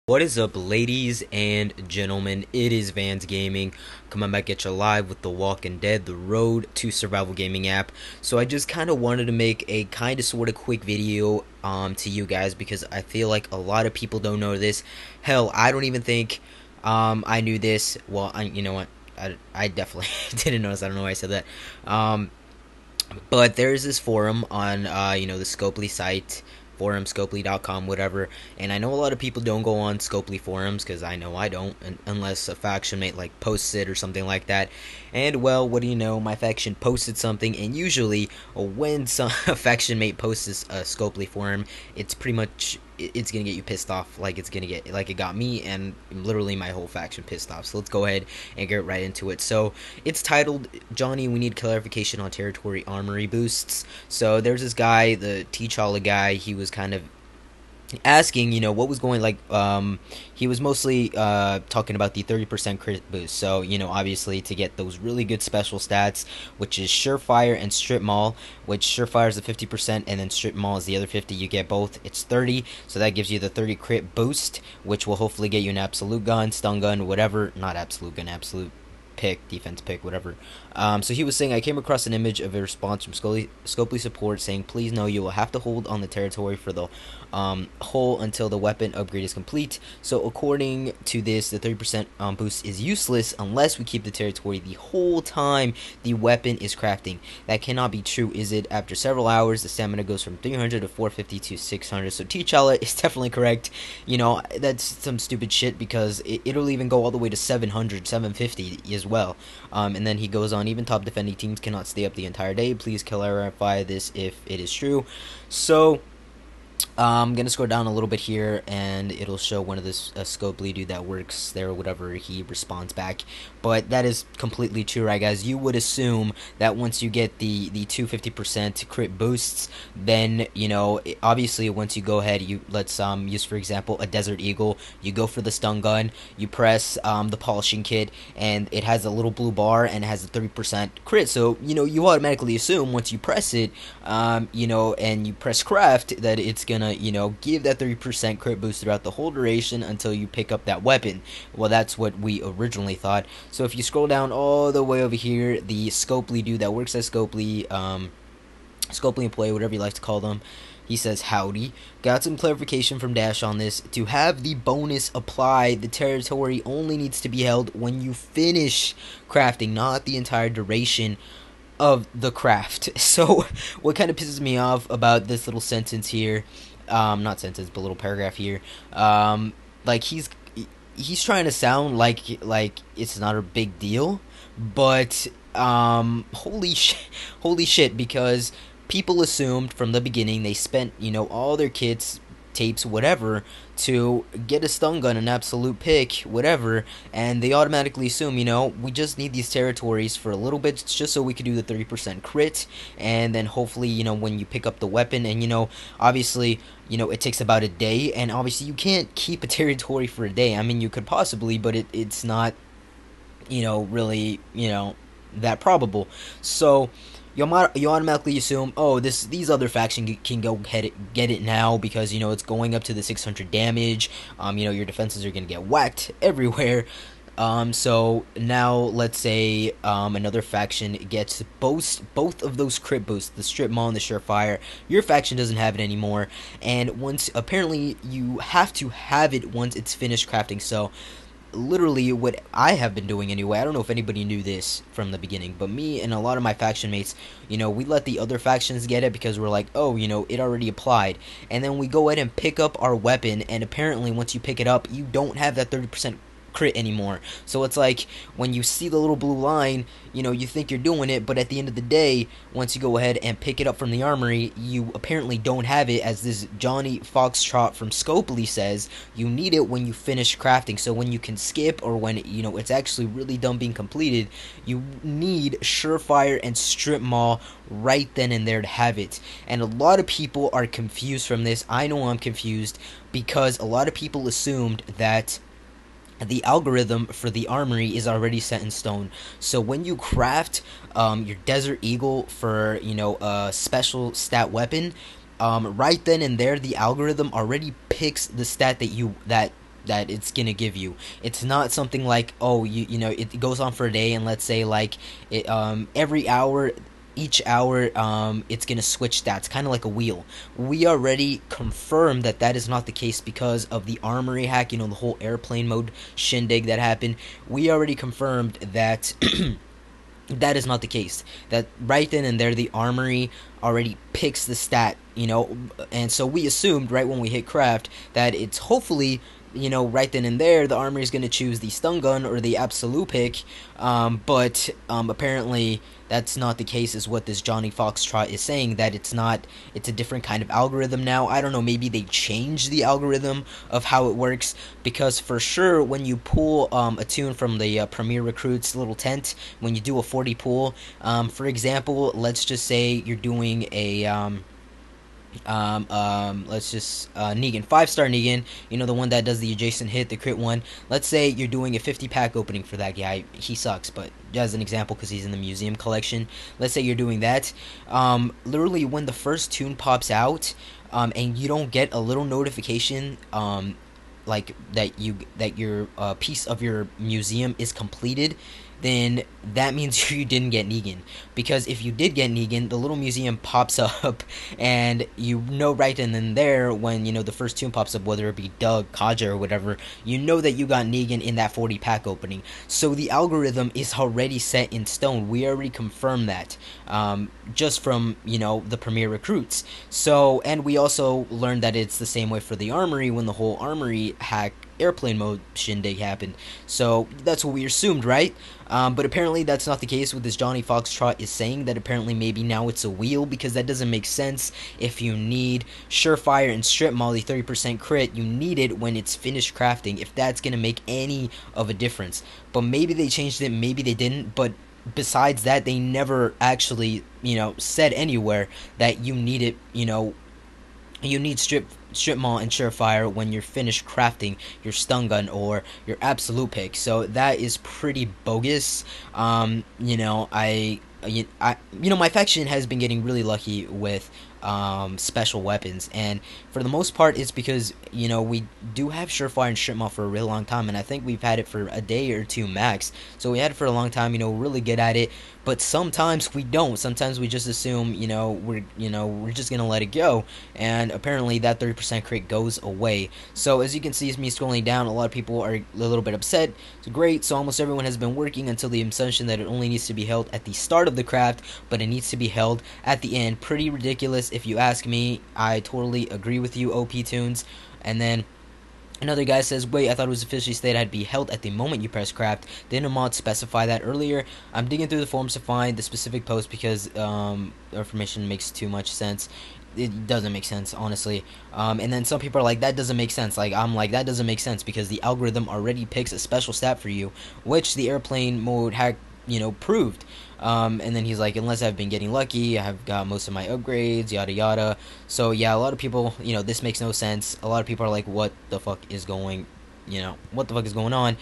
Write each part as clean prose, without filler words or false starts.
What is up, ladies and gentlemen? It is Vanz Gaming coming back at you live with The Walking Dead, the Road to Survival Gaming app. So I just kind of wanted to make a kind of sort of quick video to you guys because I feel like a lot of people don't know this. Hell, I don't even think I knew this. Well, you know what? I definitely didn't notice. I don't know why I said that. But there's this forum on the Scopely site, forum, scopely.com, whatever. And I know a lot of people don't go on Scopely forums because I know I don't, unless a faction mate like posts it or something like that. And well, what do you know? My faction posted something, and usually when a faction mate posts a Scopely forum, it's pretty much it's gonna get you pissed off, like it's gonna get like it got me and literally my whole faction pissed off. So let's go ahead and get right into it. So it's titled, Johnny, we need clarification on territory armory boosts. So there's this guy, the T'Challa guy. He was kind of asking, what was going, he was mostly talking about the 30% crit boost. So, obviously to get those really good special stats, which is Surefire and Strip Mall, which Surefire is the 50% and then Strip Mall is the other 50. You get both. It's 30, so that gives you the 30 crit boost, which will hopefully get you an absolute gun, stun gun, whatever. Not absolute gun, absolute pick, defense pick, whatever. So he was saying, I came across an image of a response from Scopely support saying, please know you will have to hold on the territory for the whole until the weapon upgrade is complete. So according to this, the 30% boost is useless unless we keep the territory the whole time the weapon is crafting. That cannot be true, is it? After several hours, the stamina goes from 300 to 450 to 600. So T'Challa is definitely correct. That's some stupid shit because it'll even go all the way to 700, 750 as well. And then he goes on, even top defending teams cannot stay up the entire day. Please clarify this if it is true. So I'm gonna scroll down a little bit here, and it'll show one of this Scopely dude that works there or whatever. He responds back, but that is completely true, right, guys? You would assume that once you get the 250% crit boosts, then obviously once you go ahead, let's use for example a Desert Eagle. You go for the stun gun, you press the polishing kit, and it has a little blue bar and it has a 30% crit. So you automatically assume once you press it, and you press craft, that it's gonna give that 30% crit boost throughout the whole duration until you pick up that weapon. Well, that's what we originally thought. So if you scroll down all the way over here, the Scopely dude that works at Scopely, Scopely employee, whatever you like to call them, he says, howdy, got some clarification from Dash on this. To have the bonus apply, the territory only needs to be held when you finish crafting, not the entire duration of the craft. So what kind of pisses me off about this little sentence here, not sentence but little paragraph here, like he's trying to sound like it's not a big deal, but holy shit, because people assumed from the beginning, they spent all their kits, tapes, whatever, to get a stun gun, an absolute pick, whatever, and they automatically assume, we just need these territories for a little bit just so we could do the 30% crit, and then hopefully, when you pick up the weapon, and obviously, it takes about a day, and obviously you can't keep a territory for a day. I mean, you could possibly, but it's not, really, that probable. So you automatically assume, oh, these other factions can go get it now because it's going up to the 600 damage. Your defenses are gonna get whacked everywhere. So now let's say another faction gets both of those crit boosts, the Strip Mall and the Surefire. Your faction doesn't have it anymore, and once apparently you have to have it once it's finished crafting. So literally what I have been doing anyway, I don't know if anybody knew this from the beginning, but me and a lot of my faction mates, we let the other factions get it because we're like, oh, it already applied, and then we go ahead and pick up our weapon, and apparently once you pick it up, you don't have that 30% crit anymore. So it's like when you see the little blue line, you think you're doing it, but at the end of the day, once you go ahead and pick it up from the armory, you apparently don't have it. As this Johnny Foxtrot from Scopely says, you need it when you finish crafting. So when you can skip, or when it's actually really done being completed, you need Surefire and Strip Mall right then and there to have it. And a lot of people are confused from this. I know I'm confused because a lot of people assumed that the algorithm for the armory is already set in stone. So when you craft your Desert Eagle for a special stat weapon, right then and there the algorithm already picks the stat that that it's gonna give you. It's not something like, oh, you know, it goes on for a day, and let's say like it every hour, each hour, it's gonna switch stats, kind of like a wheel. We already confirmed that that is not the case because of the armory hack, you know, the whole airplane mode shindig that happened. We already confirmed that that is not the case. That right then and there, the armory already picks the stat, you know, and so we assumed right when we hit craft that it's hopefully, you know, right then and there, the armory is going to choose the stun gun or the absolute pick, but apparently that's not the case, is what this Johnny Foxtrot is saying, that it's not, it's a different kind of algorithm now. I don't know, maybe they changed the algorithm of how it works, because for sure when you pull a tune from the Premier Recruits little tent, when you do a 40 pull, for example, let's just say you're doing a let's just Negan, 5-star Negan, you know, the one that does the adjacent hit, the crit one. Let's say you're doing a 50 pack opening for that guy. He sucks, but as an example, because he's in the museum collection, let's say you're doing that. Literally when the first tune pops out, and you don't get a little notification, like that your piece of your museum is completed, then that means you didn't get Negan. Because if you did get Negan, the little museum pops up, and you know right then and there, when, you know, the first tune pops up, whether it be Doug, Kaja, or whatever, you know that you got Negan in that 40 pack opening. So the algorithm is already set in stone. We already confirmed that, just from, you know, the Premier Recruits. So, and we also learned that it's the same way for the Armory when the whole Armory hack airplane mode shindig happened. So that's what we assumed, right? But apparently that's not the case. With this Johnny Foxtrot is saying that apparently maybe now it's a wheel, because that doesn't make sense. If you need Surefire and Strip Molly 30% crit, you need it when it's finished crafting, if that's gonna make any of a difference. But maybe they changed it, maybe they didn't, but besides that, they never actually, you know, said anywhere that you need it, you know, you need strip mall and surefire when you're finished crafting your stun gun or your absolute pick. So that is pretty bogus. You know, you know, my faction has been getting really lucky with special weapons, and for the most part it's because, you know, we do have surefire and strip mall for a really long time, and I think we've had it for a day or two max. So we had it for a long time, you know, we're really good at it. But sometimes we don't. Sometimes we just assume, you know, we're just gonna let it go, and apparently that 30% crit goes away. So as you can see, it's me scrolling down, a lot of people are a little bit upset. It's great. So almost everyone has been working until the assumption that it only needs to be held at the start of the craft, but it needs to be held at the end. Pretty ridiculous if you ask me. I totally agree with you, OP Tunes. And then another guy says, wait, I thought it was officially stated I'd be held at the moment you press craft. Didn't a mod specify that earlier? I'm digging through the forums to find the specific post, because the information makes too much sense. It doesn't make sense, honestly. And then some people are like, that doesn't make sense. Like, I'm like, that doesn't make sense, because the algorithm already picks a special stat for you, which the airplane mode hack, you know, proved. And then he's like, unless I've been getting lucky, I have got most of my upgrades, yada yada. So yeah, a lot of people, you know, this makes no sense. A lot of people are like, what the fuck is going, you know, what the fuck is going on?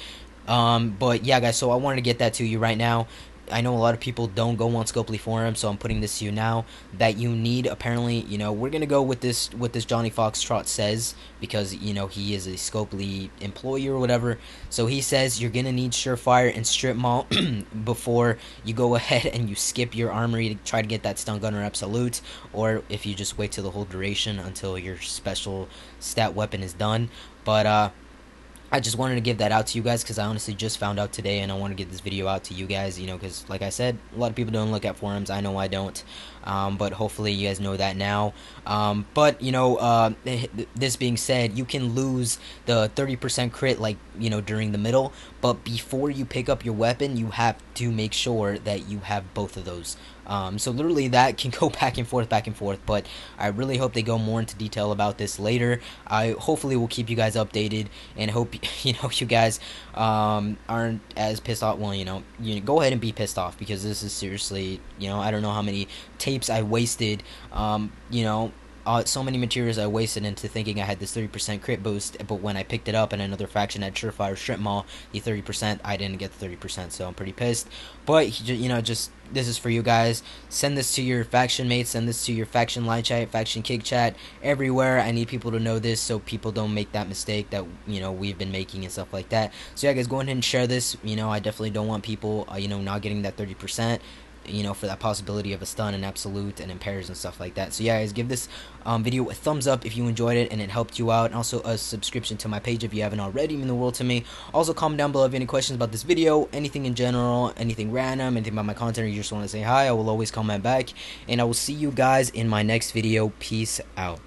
But yeah, guys, so I wanted to get that to you right now. I know a lot of people don't go on Scopely forum, so I'm putting this to you now, that you need, apparently, you know, we're gonna go with this, what this Johnny Foxtrot says, because, you know, he is a Scopely employee or whatever. So he says you're gonna need Surefire and Strip Mall before you go ahead and you skip your armory to try to get that stun gun or absolute, or if you just wait till the whole duration until your special stat weapon is done. But I just wanted to give that out to you guys, because I honestly just found out today, and I want to get this video out to you guys, you know, because like I said, a lot of people don't look at forums. I know I don't, but hopefully you guys know that now. But you know, this being said, you can lose the 30% crit, like, you know, during the middle, but before you pick up your weapon, you have to make sure that you have both of those. So literally that can go back and forth, but I really hope they go more into detail about this later. I hopefully will keep you guys updated, and hope, you know, you guys aren't as pissed off. Well, you know, go ahead and be pissed off, because this is seriously, you know, I don't know how many tapes I wasted, you know, so many materials I wasted into thinking I had this 30% crit boost, but when I picked it up and another faction had Surefire Strip Mall, the 30%, I didn't get the 30%, so I'm pretty pissed. But, just this is for you guys. Send this to your faction mates, send this to your faction live chat, faction kick chat, everywhere. I need people to know this so people don't make that mistake that, we've been making and stuff like that. So yeah, guys, go ahead and share this. I definitely don't want people, not getting that 30%. For that possibility of a stun and absolute and impairs and stuff like that. So yeah, guys, give this video a thumbs up if you enjoyed it and it helped you out, and also a subscription to my page if you haven't already. Mean the world to me. Also, comment down below if you have any questions about this video, anything in general, anything random, anything about my content, or you just want to say hi. I will always comment back, and I will see you guys in my next video. Peace out.